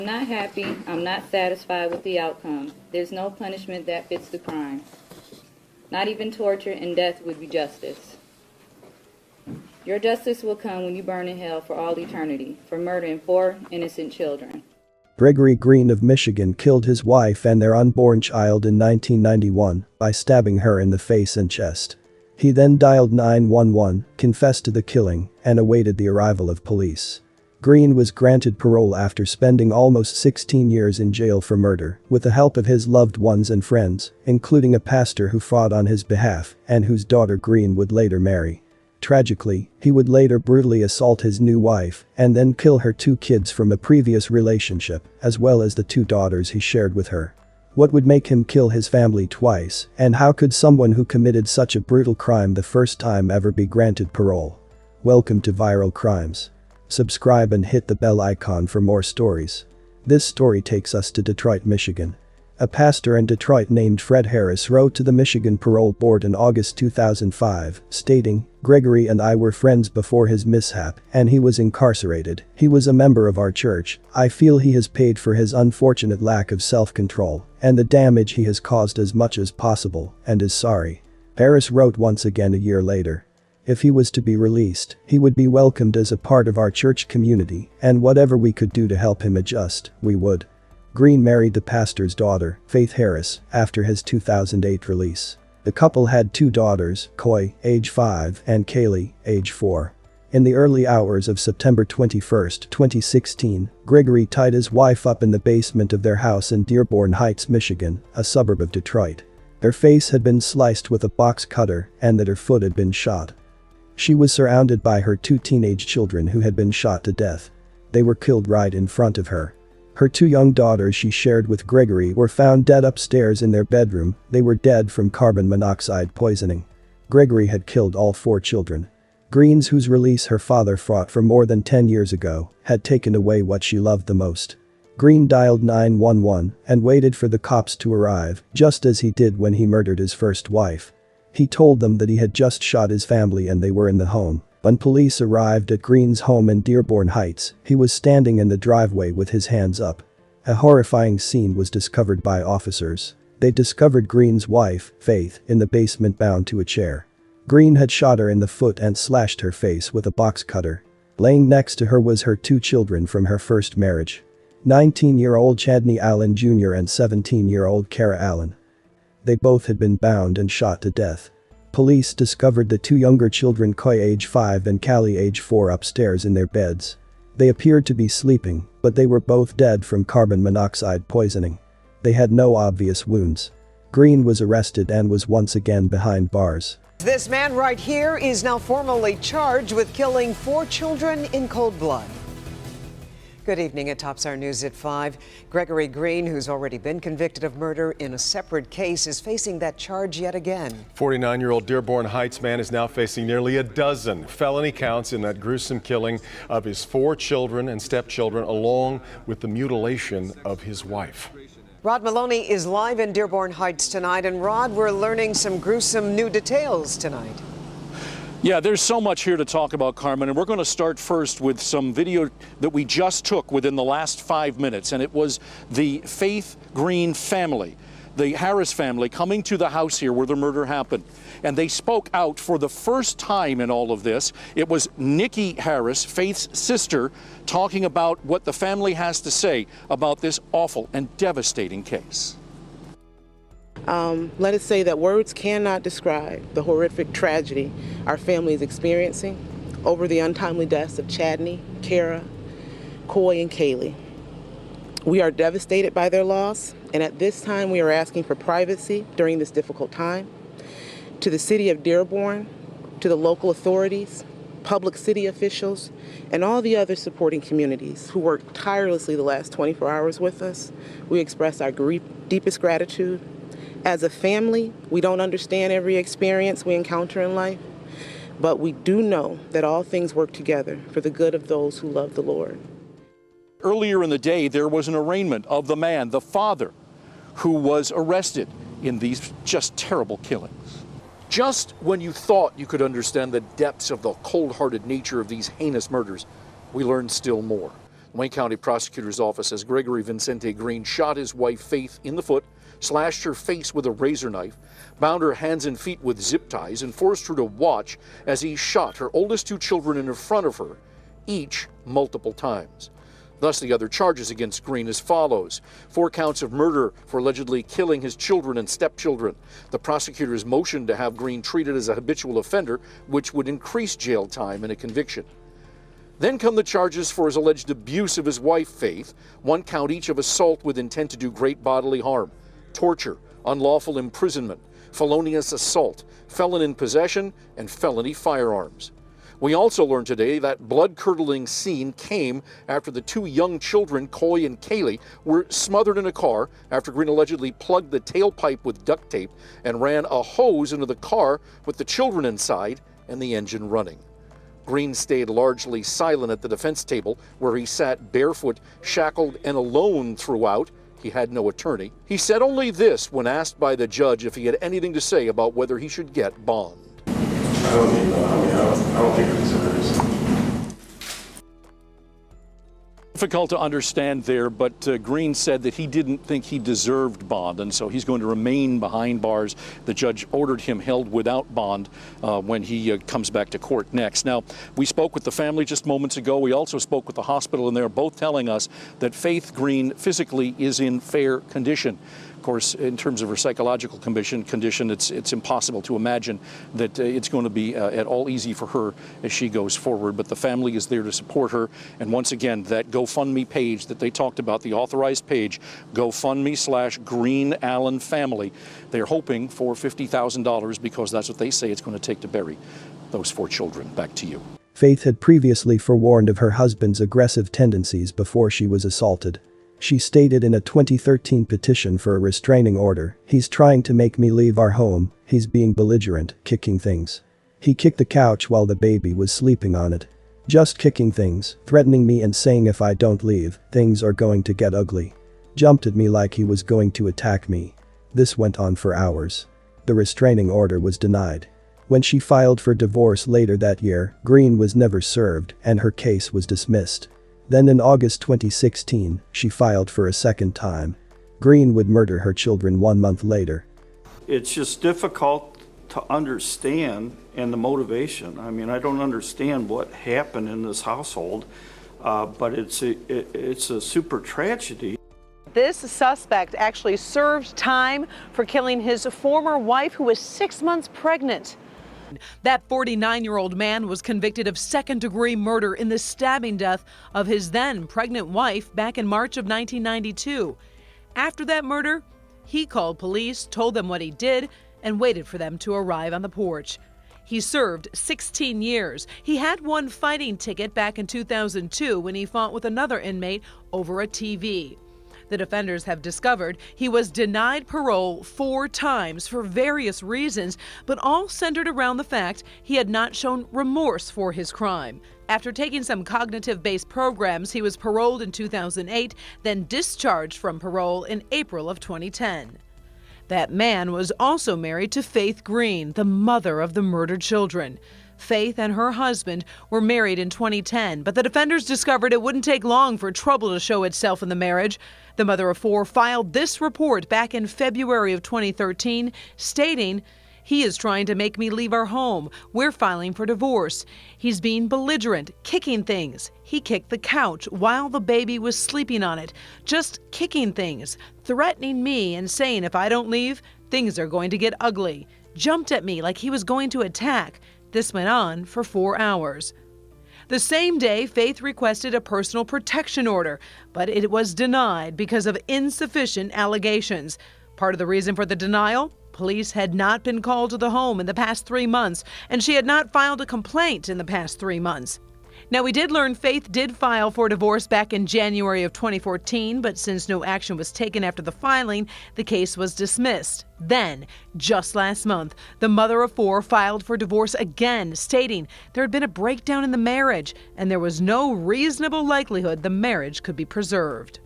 I'm not happy. I'm not satisfied with the outcome. There's no punishment that fits the crime. Not even torture and death would be justice. Your justice will come when you burn in hell for all eternity for murdering 4 innocent children. Gregory Green of Michigan killed his wife and their unborn child in 1991 by stabbing her in the face and chest. He then dialed 911, confessed to the killing, and awaited the arrival of police. Green was granted parole after spending almost 16 years in jail for murder, with the help of his loved ones and friends, including a pastor who fought on his behalf and whose daughter Green would later marry. Tragically, he would later brutally assault his new wife and then kill her 2 kids from a previous relationship, as well as the 2 daughters he shared with her. What would make him kill his family twice, and how could someone who committed such a brutal crime the first time ever be granted parole? Welcome to Viral Crimes. Subscribe and hit the bell icon for more stories. This story takes us to Detroit, Michigan. A pastor in Detroit named Fred Harris wrote to the Michigan Parole Board in August 2005, stating, "Gregory and I were friends before his mishap, and he was incarcerated. He was a member of our church. I feel he has paid for his unfortunate lack of self-control and the damage he has caused as much as possible, and is sorry." Harris wrote once again a year later. If he was to be released, he would be welcomed as a part of our church community, and whatever we could do to help him adjust, we would. Green married the pastor's daughter, Faith Harris, after his 2008 release. The couple had 2 daughters, Coy, age 5, and Kaylee, age 4. In the early hours of September 21, 2016, Gregory tied his wife up in the basement of their house in Dearborn Heights, Michigan, a suburb of Detroit. Her face had been sliced with a box cutter and that her foot had been shot. She was surrounded by her 2 teenage children who had been shot to death. They were killed right in front of her. Her 2 young daughters she shared with Gregory were found dead upstairs in their bedroom. They were dead from carbon monoxide poisoning. Gregory had killed all 4 children. Green's, whose release her father fought for more than 10 years ago, had taken away what she loved the most. Green dialed 911 and waited for the cops to arrive, just as he did when he murdered his first wife. He told them that he had just shot his family and they were in the home. When police arrived at Green's home in Dearborn Heights, he was standing in the driveway with his hands up. A horrifying scene was discovered by officers. They discovered Green's wife, Faith, in the basement bound to a chair. Green had shot her in the foot and slashed her face with a box cutter. Laying next to her was her 2 children from her first marriage. 19-year-old Chadney Allen Jr. and 17-year-old Kara Allen. They both had been bound and shot to death. Police discovered the 2 younger children, Coy age 5 and Callie age 4, upstairs in their beds. They appeared to be sleeping, but they were both dead from carbon monoxide poisoning. They had no obvious wounds. Green was arrested and was once again behind bars. This man right here is now formally charged with killing 4 children in cold blood. Good evening. It tops our news at 5. Gregory Green, who's already been convicted of murder in a separate case, is facing that charge yet again. 49-year-old Dearborn Heights man is now facing nearly a dozen felony counts in that gruesome killing of his 4 children and stepchildren, along with the mutilation of his wife. Rod Maloney is live in Dearborn Heights tonight. And Rod, we're learning some gruesome new details tonight. Yeah, there's so much here to talk about, Carmen, and we're going to start first with some video that we just took within the last 5 minutes, and it was the Faith Green family, the Harris family, coming to the house here where the murder happened. And they spoke out for the first time in all of this. It was Nikki Harris, Faith's sister, talking about what the family has to say about this awful and devastating case. Let us say that words cannot describe the horrific tragedy our family is experiencing over the untimely deaths of Chadney, Kara, Coy, and Kaylee. We are devastated by their loss, and at this time we are asking for privacy during this difficult time. To the city of Dearborn, to the local authorities, public city officials, and all the other supporting communities who worked tirelessly the last 24 hours with us, we express our deepest gratitude. As a family, we don't understand every experience we encounter in life, but we do know that all things work together for the good of those who love the Lord. Earlier in the day, there was an arraignment of the man, the father, who was arrested in these just terrible killings. Just when you thought you could understand the depths of the cold-hearted nature of these heinous murders, we learned still more. Wayne County Prosecutor's Office says Gregory Vincente Green shot his wife Faith in the foot, slashed her face with a razor knife, bound her hands and feet with zip ties, and forced her to watch as he shot her oldest two children in front of her, each multiple times. Thus, the other charges against Green as follows: 4 counts of murder for allegedly killing his children and stepchildren. The prosecutors motioned to have Green treated as a habitual offender, which would increase jail time in a conviction. Then come the charges for his alleged abuse of his wife, Faith, 1 count each of assault with intent to do great bodily harm, torture, unlawful imprisonment, felonious assault, felon in possession, and felony firearms. We also learned today that blood-curdling scene came after the 2 young children, Coy and Kaylee, were smothered in a car after Green allegedly plugged the tailpipe with duct tape and ran a hose into the car with the children inside and the engine running. Green stayed largely silent at the defense table, where he sat barefoot, shackled, and alone throughout. He had no attorney. He said only this when asked by the judge if he had anything to say about whether he should get bond. I don't need that. I don't think it's serious. Difficult to understand there, but Green said that he didn't think he deserved bond, and so he's going to remain behind bars. The judge ordered him held without bond when he comes back to court next. Now, we spoke with the family just moments ago. We also spoke with the hospital, and they're both telling us that Faith Green physically is in fair condition. Of course, in terms of her psychological condition, it's impossible to imagine that it's going to be at all easy for her as she goes forward. But the family is there to support her. And once again, that GoFundMe page that they talked about, the authorized page, GoFundMe/Green Allen Family, they're hoping for $50,000 because that's what they say it's going to take to bury those 4 children. Back to you. Faith had previously forewarned of her husband's aggressive tendencies before she was assaulted. She stated in a 2013 petition for a restraining order, "He's trying to make me leave our home, he's being belligerent, kicking things. He kicked the couch while the baby was sleeping on it. Just kicking things, threatening me and saying if I don't leave, things are going to get ugly. Jumped at me like he was going to attack me." This went on for hours. The restraining order was denied. When she filed for divorce later that year, Green was never served and her case was dismissed. Then in August 2016, she filed for a second time. Green would murder her children 1 month later. It's just difficult to understand, and the motivation. I mean, I don't understand what happened in this household, but it's a super tragedy. This suspect actually served time for killing his former wife, who was 6 months pregnant. That 49-year-old man was convicted of second-degree murder in the stabbing death of his then pregnant wife back in March of 1992. After that murder, he called police, told them what he did, and waited for them to arrive on the porch. He served 16 years. He had 1 fighting ticket back in 2002 when he fought with another inmate over a TV. The defenders have discovered he was denied parole 4 times for various reasons, but all centered around the fact he had not shown remorse for his crime. After taking some cognitive-based programs, he was paroled in 2008, then discharged from parole in April of 2010. That man was also married to Faith Green, the mother of the murdered children. Faith and her husband were married in 2010, but the defenders discovered it wouldn't take long for trouble to show itself in the marriage. The mother of 4 filed this report back in February of 2013, stating, "He is trying to make me leave our home. We're filing for divorce. He's being belligerent, kicking things. He kicked the couch while the baby was sleeping on it. Just kicking things, threatening me and saying if I don't leave, things are going to get ugly. Jumped at me like he was going to attack." This went on for 4 hours. The same day, Faith requested a personal protection order, but it was denied because of insufficient allegations. Part of the reason for the denial? Police had not been called to the home in the past 3 months, and she had not filed a complaint in the past 3 months. Now, we did learn Faith did file for divorce back in January of 2014, but since no action was taken after the filing, the case was dismissed. Then, just last month, the mother of 4 filed for divorce again, stating there had been a breakdown in the marriage and there was no reasonable likelihood the marriage could be preserved.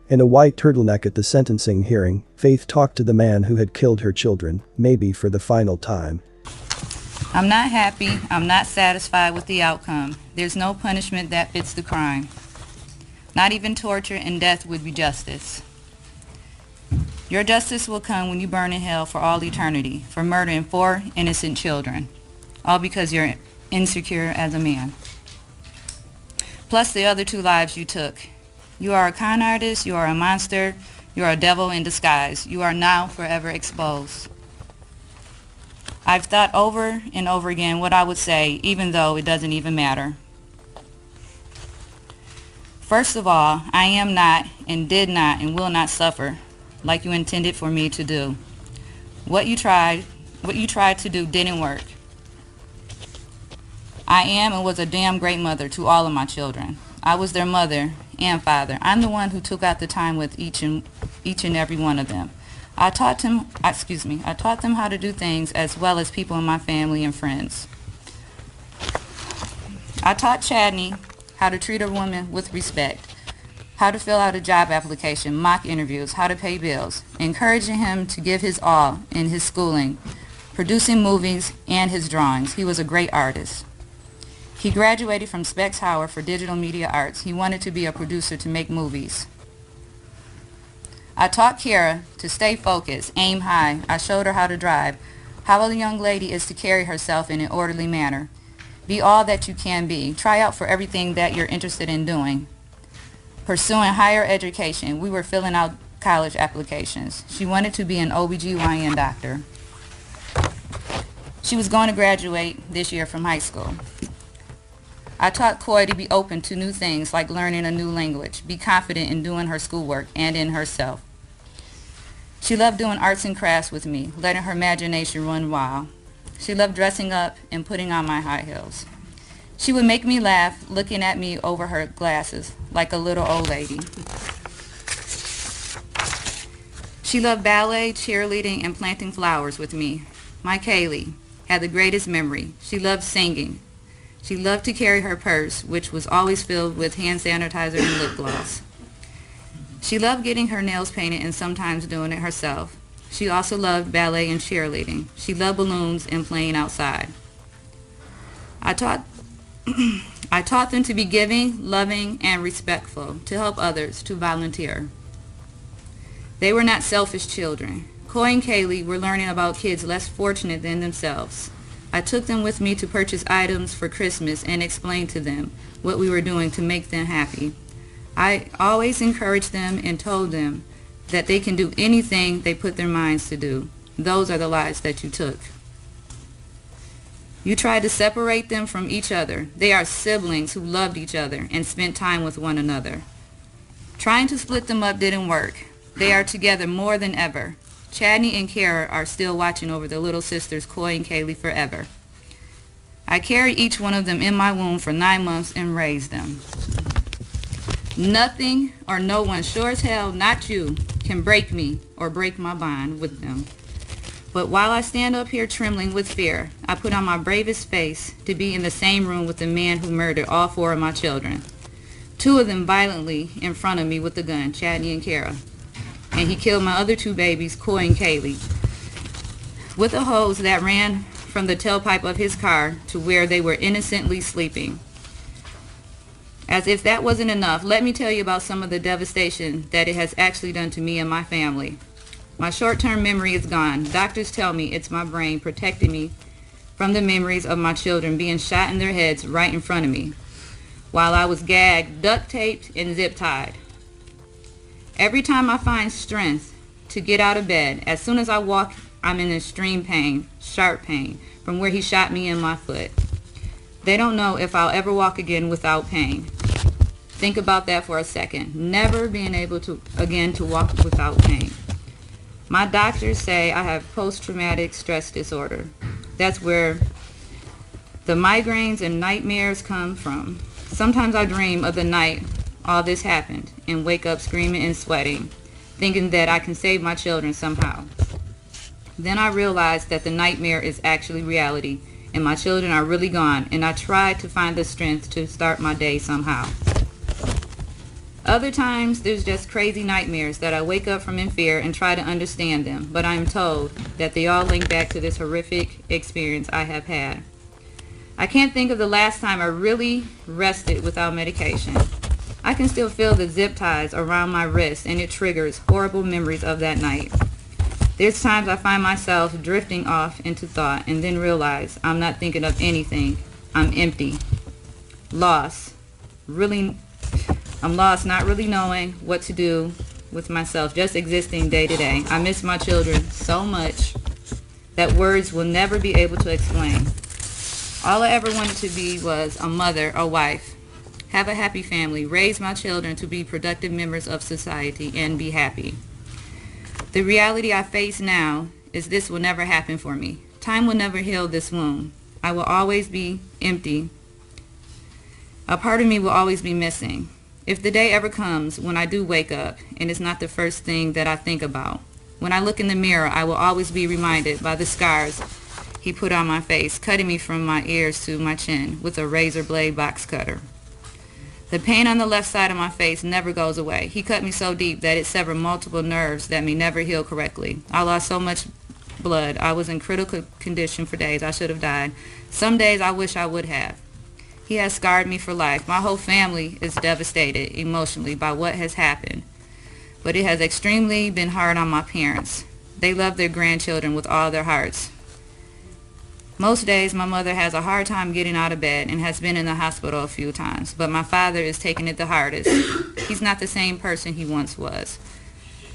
In a white turtleneck at the sentencing hearing, Faith talked to the man who had killed her children, maybe for the final time. I'm not happy. I'm not satisfied with the outcome. There's no punishment that fits the crime. Not even torture and death would be justice. Your justice will come when you burn in hell for all eternity for murdering 4 innocent children, all because you're insecure as a man. Plus the other 2 lives you took. You are a con artist, you are a monster, you are a devil in disguise. You are now forever exposed. I've thought over and over again what I would say, even though it doesn't even matter. First of all, I am not and did not and will not suffer like you intended for me to do. What you tried to do didn't work. I am and was a damn great mother to all of my children. I was their mother and father. I'm the one who took out the time with each and every one of them. I taught them how to do things as well as people in my family and friends. I taught Chadney how to treat a woman with respect, how to fill out a job application, mock interviews, how to pay bills, encouraging him to give his all in his schooling, producing movies and his drawings. He was a great artist. He graduated from Specs Howard for digital media arts. He wanted to be a producer to make movies. I taught Kara to stay focused, aim high. I showed her how to drive, how a young lady is to carry herself in an orderly manner. Be all that you can be. Try out for everything that you're interested in doing. Pursuing higher education. We were filling out college applications. She wanted to be an OBGYN doctor. She was going to graduate this year from high school. I taught Coy to be open to new things like learning a new language, be confident in doing her schoolwork and in herself. She loved doing arts and crafts with me, letting her imagination run wild. She loved dressing up and putting on my high heels. She would make me laugh, looking at me over her glasses like a little old lady. She loved ballet, cheerleading, and planting flowers with me. My Kaylee had the greatest memory. She loved singing. She loved to carry her purse, which was always filled with hand sanitizer and lip gloss. She loved getting her nails painted and sometimes doing it herself. She also loved ballet and cheerleading. She loved balloons and playing outside. I taught them to be giving, loving, and respectful, to help others, to volunteer. They were not selfish children. Coy and Kaylee were learning about kids less fortunate than themselves. I took them with me to purchase items for Christmas and explained to them what we were doing to make them happy. I always encouraged them and told them that they can do anything they put their minds to do. Those are the lives that you took. You tried to separate them from each other. They are siblings who loved each other and spent time with one another. Trying to split them up didn't work. They are together more than ever. Chadney and Kara are still watching over their little sisters, Coy and Kaylee, forever. I carried each one of them in my womb for 9 months and raised them. Nothing or no one, sure as hell not you, can break me or break my bond with them. But while I stand up here trembling with fear, I put on my bravest face to be in the same room with the man who murdered all 4 of my children. 2 of them violently in front of me with the gun, Chadney and Kara. And he killed my other 2 babies, Coy and Kaylee, with a hose that ran from the tailpipe of his car to where they were innocently sleeping. As if that wasn't enough, let me tell you about some of the devastation that it has actually done to me and my family. My short-term memory is gone. Doctors tell me it's my brain protecting me from the memories of my children being shot in their heads right in front of me, while I was gagged, duct-taped, and zip-tied. Every time I find strength to get out of bed, as soon as I walk, I'm in extreme pain, sharp pain, from where he shot me in my foot. They don't know if I'll ever walk again without pain. Think about that for a second. Never being able to again to walk without pain. My doctors say I have post-traumatic stress disorder. That's where the migraines and nightmares come from. Sometimes I dream of the night all this happened and wake up screaming and sweating, thinking that I can save my children somehow. Then I realize that the nightmare is actually reality and my children are really gone, and I try to find the strength to start my day somehow. Other times there's just crazy nightmares that I wake up from in fear and try to understand them, but I'm told that they all link back to this horrific experience I have had. I can't think of the last time I really rested without medication. I can still feel the zip ties around my wrists, and it triggers horrible memories of that night. There's times I find myself drifting off into thought and then realize I'm not thinking of anything. I'm empty. Lost. I'm lost, not really knowing what to do with myself, just existing day to day. I miss my children so much that words will never be able to explain. All I ever wanted to be was a mother, a wife, have a happy family, raise my children to be productive members of society, and be happy. The reality I face now is this will never happen for me. Time will never heal this wound. I will always be empty. A part of me will always be missing. If the day ever comes when I do wake up and it's not the first thing that I think about, when I look in the mirror, I will always be reminded by the scars he put on my face, cutting me from my ears to my chin with a razor blade box cutter. The pain on the left side of my face never goes away. He cut me so deep that it severed multiple nerves that may never heal correctly. I lost so much blood. I was in critical condition for days. I should have died. Some days I wish I would have. He has scarred me for life. My whole family is devastated emotionally by what has happened. But it has extremely been hard on my parents. They love their grandchildren with all their hearts. Most days my mother has a hard time getting out of bed and has been in the hospital a few times, but my father is taking it the hardest. He's not the same person he once was.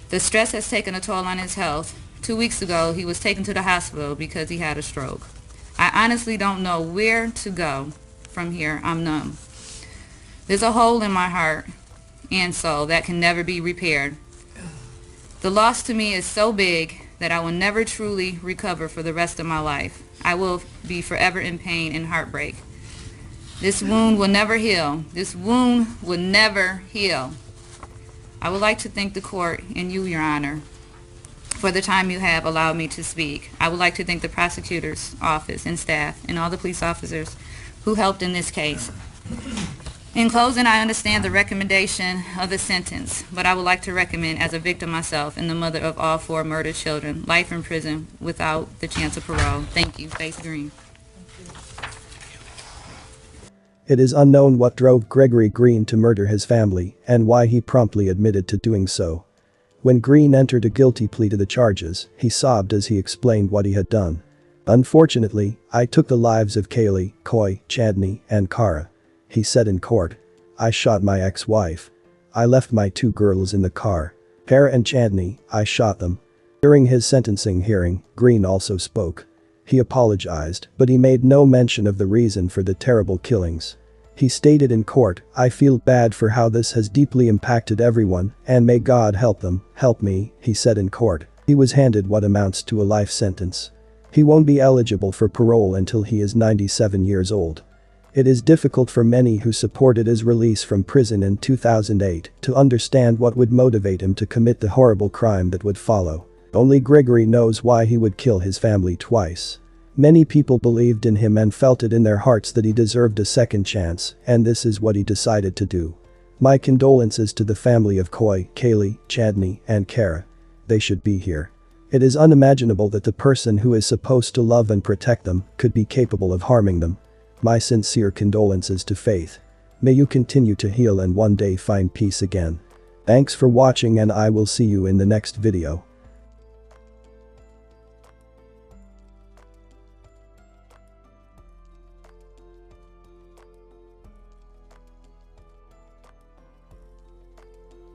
The stress has taken a toll on his health. 2 weeks ago, he was taken to the hospital because he had a stroke. I honestly don't know where to go from here. I'm numb. There's a hole in my heart and soul that can never be repaired. The loss to me is so big that I will never truly recover for the rest of my life. I will be forever in pain and heartbreak. This wound will never heal. This wound will never heal. I would like to thank the court and you, Your Honor, for the time you have allowed me to speak. I would like to thank the prosecutor's office and staff and all the police officers who helped in this case. In closing, I understand the recommendation of the sentence, but I would like to recommend, as a victim myself and the mother of all 4 murdered children, life in prison without the chance of parole. Thank you. Faith Green. It is unknown what drove Gregory Green to murder his family and why he promptly admitted to doing so. When Green entered a guilty plea to the charges, he sobbed as he explained what he had done. Unfortunately, I took the lives of Kaylee, Coy, Chadney, and Kara. He said in court. I shot my ex-wife. I left my 2 girls in the car. Kara and Chadney, I shot them. During his sentencing hearing, Green also spoke. He apologized, but he made no mention of the reason for the terrible killings. He stated in court, I feel bad for how this has deeply impacted everyone, and may God help them, help me, he said in court. He was handed what amounts to a life sentence. He won't be eligible for parole until he is 97 years old. It is difficult for many who supported his release from prison in 2008 to understand what would motivate him to commit the horrible crime that would follow. Only Gregory knows why he would kill his family twice. Many people believed in him and felt it in their hearts that he deserved a second chance, and this is what he decided to do. My condolences to the family of Coy, Kaylee, Chadney, and Kara. They should be here. It is unimaginable that the person who is supposed to love and protect them could be capable of harming them. My sincere condolences to Faith. May you continue to heal and one day find peace again. Thanks for watching, and I will see you in the next video.